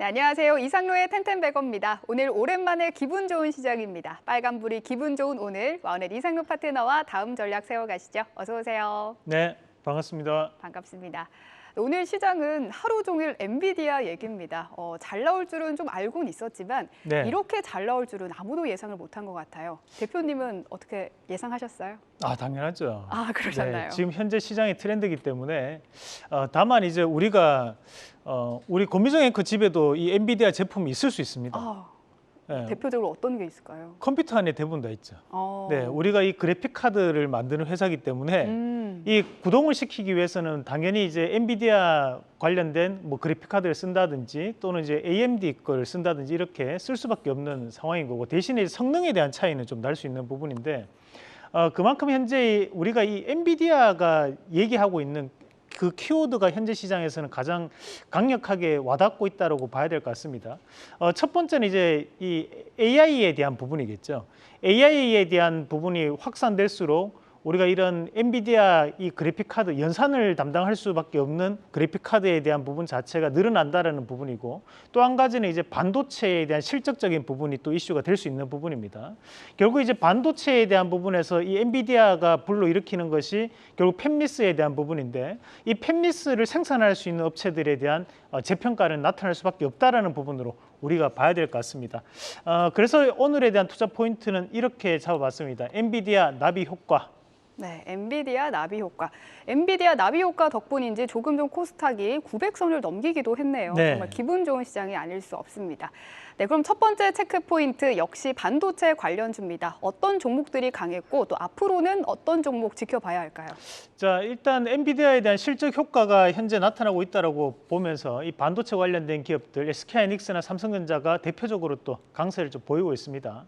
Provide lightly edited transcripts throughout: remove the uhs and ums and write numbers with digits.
네, 안녕하세요. 이상로의 텐텐베거입니다. 오늘 오랜만에 기분 좋은 시장입니다. 빨간불이 기분 좋은 오늘 와우넷 이상로 파트너와 다음 전략 세워가시죠. 어서 오세요. 네, 반갑습니다. 반갑습니다. 오늘 시장은 하루 종일 엔비디아 얘기입니다. 잘 나올 줄은 좀 알고는 있었지만 네. 이렇게 잘 나올 줄은 아무도 예상을 못한 것 같아요. 대표님은 어떻게 예상하셨어요? 당연하죠. 아, 그러셨나요? 네, 지금 현재 시장의 트렌드이기 때문에 다만 이제 우리가 우리 권미정 앵커 집에도 이 엔비디아 제품이 있을 수 있습니다. 네, 대표적으로 어떤 게 있을까요? 컴퓨터 안에 대부분 다 있죠. 네, 우리가 이 그래픽 카드를 만드는 회사이기 때문에 이 구동을 시키기 위해서는 당연히 이제 엔비디아 관련된 뭐 그래픽 카드를 쓴다든지 또는 이제 AMD 걸 쓴다든지 이렇게 쓸 수밖에 없는 상황인 거고, 대신에 성능에 대한 차이는 좀 날 수 있는 부분인데 그만큼 현재 우리가 이 엔비디아가 얘기하고 있는 그 키워드가 현재 시장에서는 가장 강력하게 와닿고 있다고 봐야 될 것 같습니다. 첫 번째는 이제 이 AI에 대한 부분이겠죠. AI에 대한 부분이 확산될수록 우리가 이런 엔비디아 이 그래픽 카드 연산을 담당할 수밖에 없는 그래픽 카드에 대한 부분 자체가 늘어난다라는 부분이고, 또 한 가지는 이제 반도체에 대한 실적적인 부분이 또 이슈가 될 수 있는 부분입니다. 결국 이제 반도체에 대한 부분에서 이 엔비디아가 불러일으키는 것이 결국 팹리스에 대한 부분인데, 이 팹리스를 생산할 수 있는 업체들에 대한 재평가는 나타날 수밖에 없다라는 부분으로 우리가 봐야 될 것 같습니다. 그래서 오늘에 대한 투자 포인트는 이렇게 잡아봤습니다. 엔비디아 나비 효과. 네, 엔비디아 나비 효과. 엔비디아 나비 효과 덕분인지 조금 전 코스닥이 900선을 넘기기도 했네요. 네. 정말 기분 좋은 시장이 아닐 수 없습니다. 네, 그럼 첫 번째 체크 포인트 역시 반도체 관련주입니다. 어떤 종목들이 강했고 또 앞으로는 어떤 종목 지켜봐야 할까요? 자, 일단 엔비디아에 대한 실적 효과가 현재 나타나고 있다고 보면서 이 반도체 관련된 기업들, SK하이닉스나 삼성전자가 대표적으로 또 강세를 좀 보이고 있습니다.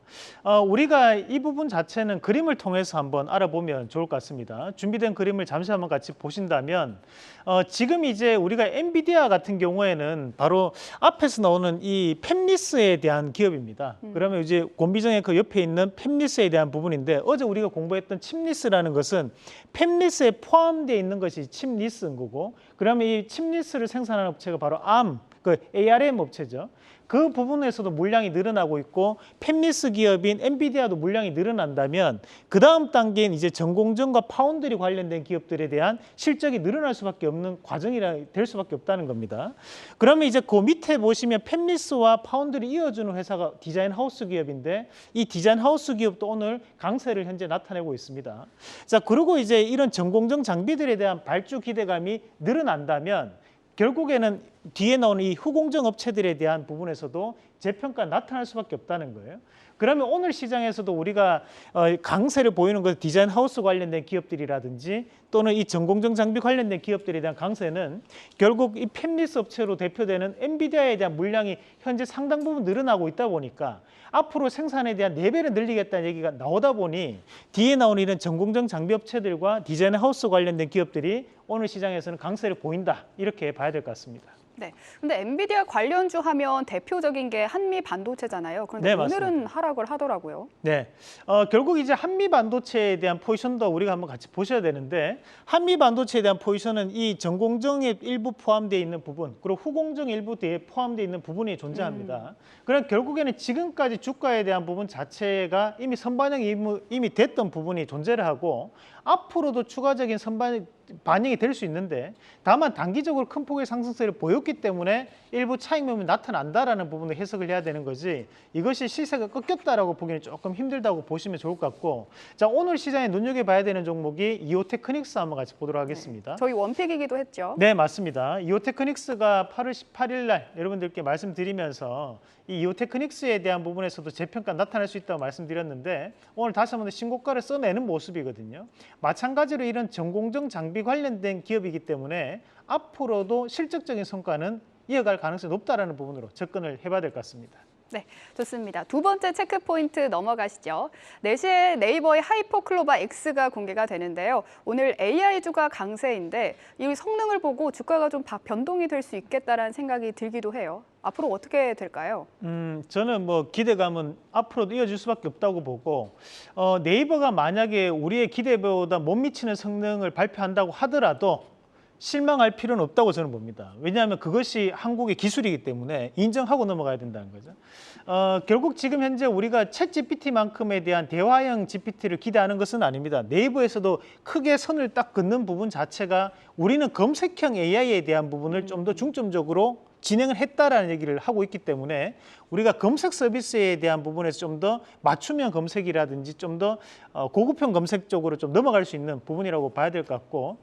우리가 이 부분 자체는 그림을 통해서 한번 알아보면 좋을 것 같습니다. 준비된 그림을 잠시 한번 같이 보신다면 지금 이제 우리가 엔비디아 같은 경우에는 바로 앞에서 나오는 이 팹리스에 대한 기업입니다. 그러면 이제 권비정의 그 옆에 있는 팹리스에 대한 부분인데, 어제 우리가 공부했던 칩리스라는 것은 팹리스에 포함되어 있는 것이 칩리스인 거고, 그러면 이 칩리스를 생산하는 업체가 바로 ARM, 그 ARM 업체죠. 그 부분에서도 물량이 늘어나고 있고, 팹리스 기업인 엔비디아도 물량이 늘어난다면 그 다음 단계인 이제 전공정과 파운드리 관련된 기업들에 대한 실적이 늘어날 수밖에 없는 과정이라 될 수밖에 없다는 겁니다. 그러면 이제 그 밑에 보시면 팹리스와 파운드리 이어주는 회사가 디자인 하우스 기업인데, 이 디자인 하우스 기업도 오늘 강세를 현재 나타내고 있습니다. 자, 그리고 이제 이런 전공정 장비들에 대한 발주 기대감이 늘어난다면 결국에는 뒤에 나오는 이 후공정 업체들에 대한 부분에서도 재평가 나타날 수밖에 없다는 거예요. 그러면 오늘 시장에서도 우리가 강세를 보이는 것, 디자인 하우스 관련된 기업들이라든지 또는 이 전공정 장비 관련된 기업들에 대한 강세는 결국 이 팹리스 업체로 대표되는 엔비디아에 대한 물량이 현재 상당 부분 늘어나고 있다 보니까 앞으로 생산에 대한 4배를 늘리겠다는 얘기가 나오다 보니 뒤에 나오는 이런 전공정 장비 업체들과 디자인 하우스 관련된 기업들이 오늘 시장에서는 강세를 보인다, 이렇게 봐야 될 것 같습니다. 네, 근데 엔비디아 관련주 하면 대표적인 게 한미 반도체잖아요. 그런데 네, 오늘은 맞습니다. 하락을 하더라고요. 네, 결국 이제 한미 반도체에 대한 포지션도 우리가 한번 같이 보셔야 되는데, 한미 반도체에 대한 포지션은 이 전공정에 일부 포함되어 있는 부분, 그리고 후공정 일부에 포함되어 있는 부분이 존재합니다. 그럼 결국에는 지금까지 주가에 대한 부분 자체가 이미 선반영이 이미 됐던 부분이 존재를 하고, 앞으로도 추가적인 반영이 될 수 있는데, 다만 단기적으로 큰 폭의 상승세를 보였기 때문에 일부 차익 매물이 나타난다라는 부분을 해석을 해야 되는 거지, 이것이 시세가 꺾였다라고 보기는 조금 힘들다고 보시면 좋을 것 같고, 자, 오늘 시장에 눈여겨봐야 되는 종목이 이오테크닉스 한번 같이 보도록 하겠습니다. 네, 저희 원픽이기도 했죠. 네, 맞습니다. 이오테크닉스가 8월 18일 날 여러분들께 말씀드리면서 이 이오테크닉스에 대한 부분에서도 재평가 나타날 수 있다고 말씀드렸는데, 오늘 다시 한번 신고가를 써내는 모습이거든요. 마찬가지로 이런 전공정 장비 관련된 기업이기 때문에 앞으로도 실적적인 성과는 이어갈 가능성이 높다라는 부분으로 접근을 해봐야 될 것 같습니다. 네, 좋습니다. 두 번째 체크 포인트 넘어가시죠. 4시에 네이버의 하이퍼클로바 X가 공개가 되는데요. 오늘 AI주가 강세인데 이 성능을 보고 주가가 좀 변동이 될 수 있겠다라는 생각이 들기도 해요. 앞으로 어떻게 될까요? 저는 뭐 기대감은 앞으로도 이어질 수밖에 없다고 보고, 네이버가 만약에 우리의 기대보다 못 미치는 성능을 발표한다고 하더라도 실망할 필요는 없다고 저는 봅니다. 왜냐하면 그것이 한국의 기술이기 때문에 인정하고 넘어가야 된다는 거죠. 결국 지금 현재 우리가 챗 GPT만큼에 대한 대화형 GPT를 기대하는 것은 아닙니다. 네이버에서도 크게 선을 딱 긋는 부분 자체가 우리는 검색형 AI에 대한 부분을 좀 더 중점적으로 진행을 했다라는 얘기를 하고 있기 때문에 우리가 검색 서비스에 대한 부분에서 좀 더 맞춤형 검색이라든지 좀 더 고급형 검색 쪽으로 좀 넘어갈 수 있는 부분이라고 봐야 될 것 같고,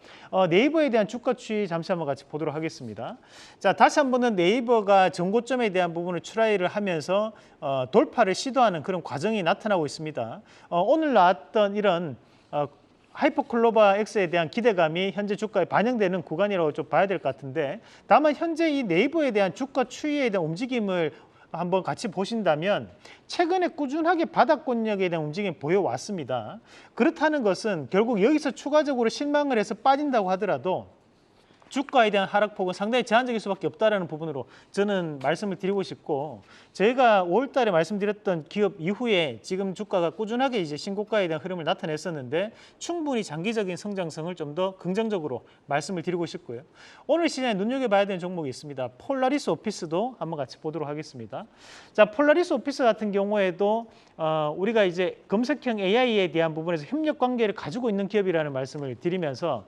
네이버에 대한 주가 추이 잠시 한번 같이 보도록 하겠습니다. 자, 다시 한번은 네이버가 전고점에 대한 부분을 트라이를 하면서 돌파를 시도하는 그런 과정이 나타나고 있습니다. 오늘 나왔던 이런 하이퍼클로바 X에 대한 기대감이 현재 주가에 반영되는 구간이라고 좀 봐야 될 것 같은데, 다만 현재 이 네이버에 대한 주가 추이에 대한 움직임을 한번 같이 보신다면 최근에 꾸준하게 바닥권역에 대한 움직임이 보여왔습니다. 그렇다는 것은 결국 여기서 추가적으로 실망을 해서 빠진다고 하더라도 주가에 대한 하락폭은 상당히 제한적일 수밖에 없다는 부분으로 저는 말씀을 드리고 싶고, 저희가 5월 달에 말씀드렸던 기업 이후에 지금 주가가 꾸준하게 이제 신고가에 대한 흐름을 나타냈었는데 충분히 장기적인 성장성을 좀 더 긍정적으로 말씀을 드리고 싶고요. 오늘 시장에 눈여겨봐야 되는 종목이 있습니다. 폴라리스 오피스도 한번 같이 보도록 하겠습니다. 자, 폴라리스 오피스 같은 경우에도 우리가 이제 검색형 AI에 대한 부분에서 협력 관계를 가지고 있는 기업이라는 말씀을 드리면서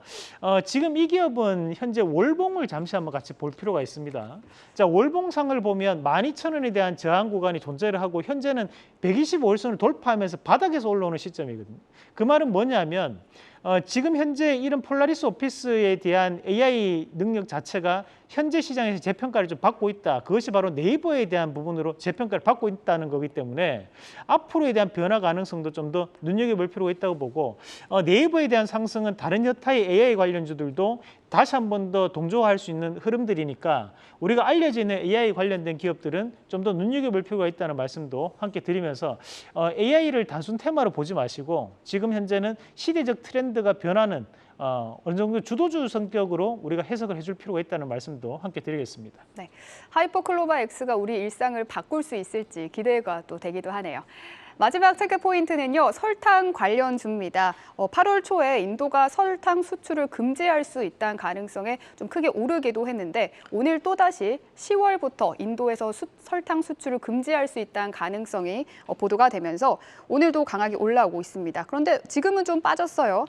지금 이 기업은 현재 월봉을 잠시 한번 같이 볼 필요가 있습니다. 자, 월봉상을 보면 12,000원에 대한 저항 구간이 존재를 하고 현재는 125일선을 돌파하면서 바닥에서 올라오는 시점이거든요. 그 말은 뭐냐면 지금 현재 이런 폴라리스 오피스에 대한 AI 능력 자체가 현재 시장에서 재평가를 좀 받고 있다. 그것이 바로 네이버에 대한 부분으로 재평가를 받고 있다는 거기 때문에 앞으로에 대한 변화 가능성도 좀 더 눈여겨볼 필요가 있다고 보고, 네이버에 대한 상승은 다른 여타의 AI 관련주들도 다시 한 번 더 동조할 수 있는 흐름들이니까 우리가 알려져 있는 AI 관련된 기업들은 좀 더 눈여겨볼 필요가 있다는 말씀도 함께 드리면서 AI를 단순 테마로 보지 마시고 지금 현재는 시대적 트렌드가 변하는 어느 정도 주도주 성격으로 우리가 해석을 해줄 필요가 있다는 말씀도 함께 드리겠습니다. 네, 하이퍼클로바 X가 우리 일상을 바꿀 수 있을지 기대가 또 되기도 하네요. 마지막 체크 포인트는요, 설탕 관련주입니다. 8월 초에 인도가 설탕 수출을 금지할 수 있다는 가능성에 좀 크게 오르기도 했는데 오늘 또다시 10월부터 인도에서 설탕 수출을 금지할 수 있다는 가능성이 보도가 되면서 오늘도 강하게 올라오고 있습니다. 그런데 지금은 좀 빠졌어요.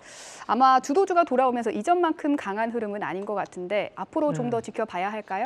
아마 주도주가 돌아오면서 이전만큼 강한 흐름은 아닌 것 같은데 앞으로 좀 더 지켜봐야 할까요?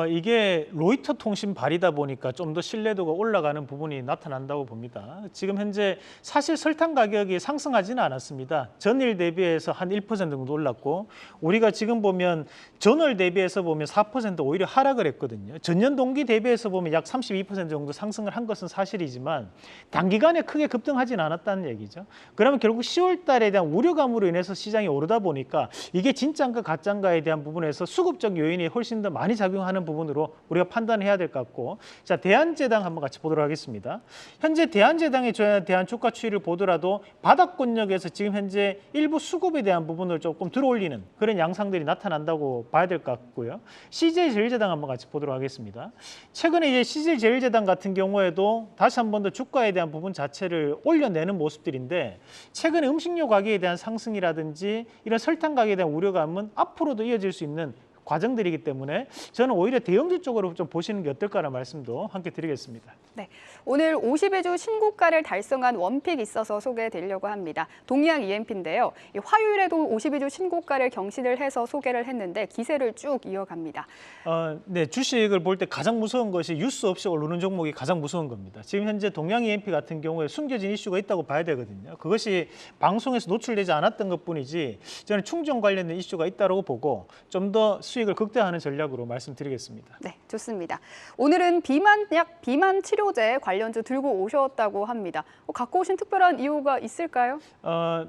이게 로이터 통신 발이다 보니까 좀 더 신뢰도가 올라가는 부분이 나타난다고 봅니다. 지금 현재 사실 설탕 가격이 상승하지는 않았습니다. 전일 대비해서 한 1% 정도 올랐고 우리가 지금 보면 전월 대비해서 보면 4% 오히려 하락을 했거든요. 전년 동기 대비해서 보면 약 32% 정도 상승을 한 것은 사실이지만 단기간에 크게 급등하지는 않았다는 얘기죠. 그러면 결국 10월 달에 대한 우려감으로 인해서 시장이 오르다 보니까 이게 진짜인가 가짜인가에 대한 부분에서 수급적 요인이 훨씬 더 많이 작용하는 부분으로 우리가 판단해야 될 것 같고, 자, 대한제당 한번 같이 보도록 하겠습니다. 현재 대한제당에 대한 주가 추이를 보더라도 바닥권역에서 지금 현재 일부 수급에 대한 부분을 조금 들어올리는 그런 양상들이 나타난다고 봐야 될 것 같고요. CJ제일제당 한번 같이 보도록 하겠습니다. 최근에 이제 CJ제일제당 같은 경우에도 다시 한 번 더 주가에 대한 부분 자체를 올려내는 모습들인데 최근에 음식료 가격에 대한 상승이라든지 이런 설탕 가격에 대한 우려감은 앞으로도 이어질 수 있는 과정들이기 때문에 저는 오히려 대형주 쪽으로 좀 보시는 게 어떨까라는 말씀도 함께 드리겠습니다. 네, 오늘 50의 주 신고가를 달성한 원픽 있어서 소개해드리려고 합니다. 동양 EMP인데요. 화요일에도 50의 주 신고가를 경신을 해서 소개를 했는데 기세를 쭉 이어갑니다. 네, 주식을 볼 때 가장 무서운 것이 뉴스 없이 오르는 종목이 가장 무서운 겁니다. 지금 현재 동양 EMP 같은 경우에 숨겨진 이슈가 있다고 봐야 되거든요. 그것이 방송에서 노출되지 않았던 것뿐이지 저는 충전 관련된 이슈가 있다고 보고 좀 더 수익을 극대화하는 전략으로 말씀드리겠습니다. 네, 좋습니다. 오늘은 비만 치료제 관련주 들고 오셨다고 합니다. 갖고 오신 특별한 이유가 있을까요?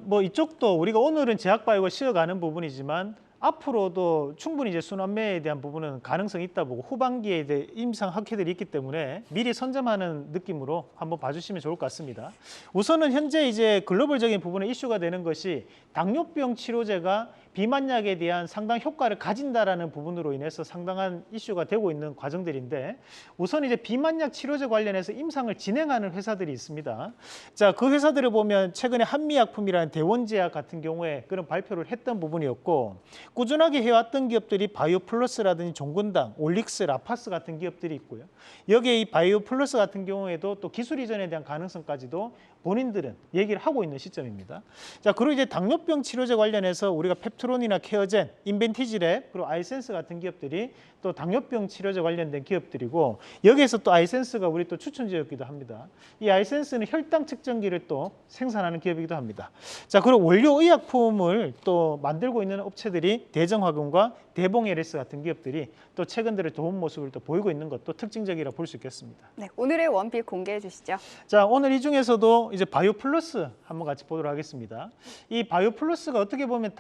뭐 이쪽도 우리가 오늘은 제약바이오가 쉬어가는 부분이지만 앞으로도 충분히 이제 순환매에 대한 부분은 가능성이 있다 보고 후반기에 대해 임상 학회들이 있기 때문에 미리 선점하는 느낌으로 한번 봐주시면 좋을 것 같습니다. 우선은 현재 이제 글로벌적인 부분에 이슈가 되는 것이 당뇨병 치료제가 비만약에 대한 상당 효과를 가진다라는 부분으로 인해서 상당한 이슈가 되고 있는 과정들인데 우선 이제 비만약 치료제 관련해서 임상을 진행하는 회사들이 있습니다. 자, 그 회사들을 보면 최근에 한미약품이라는 대원제약 같은 경우에 그런 발표를 했던 부분이었고 꾸준하게 해왔던 기업들이 바이오플러스라든지 종근당, 올릭스, 라파스 같은 기업들이 있고요. 여기에 이 바이오플러스 같은 경우에도 또 기술 이전에 대한 가능성까지도 본인들은 얘기를 하고 있는 시점입니다. 자, 그리고 이제 당뇨병 치료제 관련해서 우리가 펩트론이나 케어젠, 인벤티지랩, 그리고 아이센스 같은 기업들이 또 당뇨병 치료제 관련된 기업들이고 여기에서 또 아이센스가 우리 또 추천주였기도 합니다. 이 아이센스는 혈당 측정기를 또 생산하는 기업이기도 합니다. 자, 그리고 원료 의약품을 또 만들고 있는 업체들이 대정화금과 대봉에레스 같은 기업들이 또 최근 들어 좋은 모습을 또 보이고 있는 것도 특징적이라 볼 수 있겠습니다. 네, 오늘의 원픽 공개해 주시죠. 자, 오늘 이 중에서도 이제 바이오플러스 한번 같이 보도록 하겠습니다. 이 바이오플러스가 어떻게 보면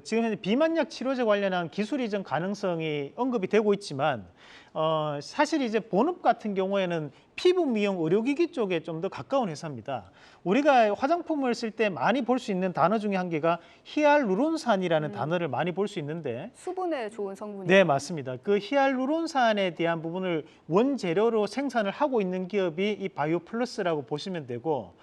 지금 현재 비만약 치료제 관련한 기술 이전 가능성이 언급이 되고 있지만 사실 이제 본업 같은 경우에는 피부 미용 의료기기 쪽에 좀 더 가까운 회사입니다. 우리가 화장품을 쓸 때 많이 볼 수 있는 단어 중에 한 개가 히알루론산이라는 단어를 많이 볼 수 있는데 수분에 좋은 성분이. 네, 맞습니다. 그 히알루론산에 대한 부분을 원재료로 생산을 하고 있는 기업이 이 바이오플러스라고 보시면 되고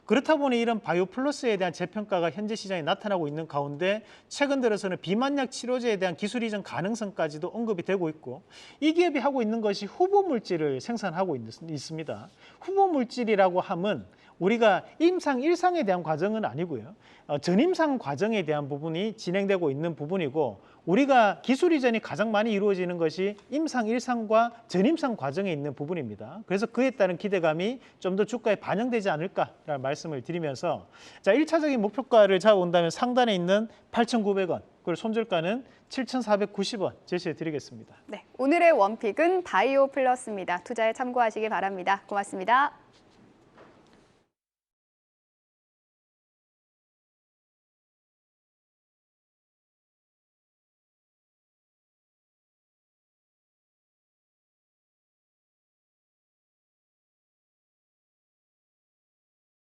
그렇다 보니 이런 바이오플러스에 대한 재평가가 현재 시장에 나타나고 있는 가운데 최근 들어서는 비만약 치료제에 대한 기술 이전 가능성까지도 언급이 되고 있고 이 기업이 하고 있는 것이 후보 물질을 생산하고 있습니다. 후보 물질이라고 함은 우리가 임상 1상에 대한 과정은 아니고요. 전임상 과정에 대한 부분이 진행되고 있는 부분이고 우리가 기술 이전이 가장 많이 이루어지는 것이 임상 1상과 전임상 과정에 있는 부분입니다. 그래서 그에 따른 기대감이 좀 더 주가에 반영되지 않을까라는 말씀을 드리면서 자, 1차적인 목표가를 잡아온다면 상단에 있는 8,900원 그리고 손절가는 7,490원 제시해 드리겠습니다. 네, 오늘의 원픽은 바이오플러스입니다. 투자에 참고하시기 바랍니다. 고맙습니다.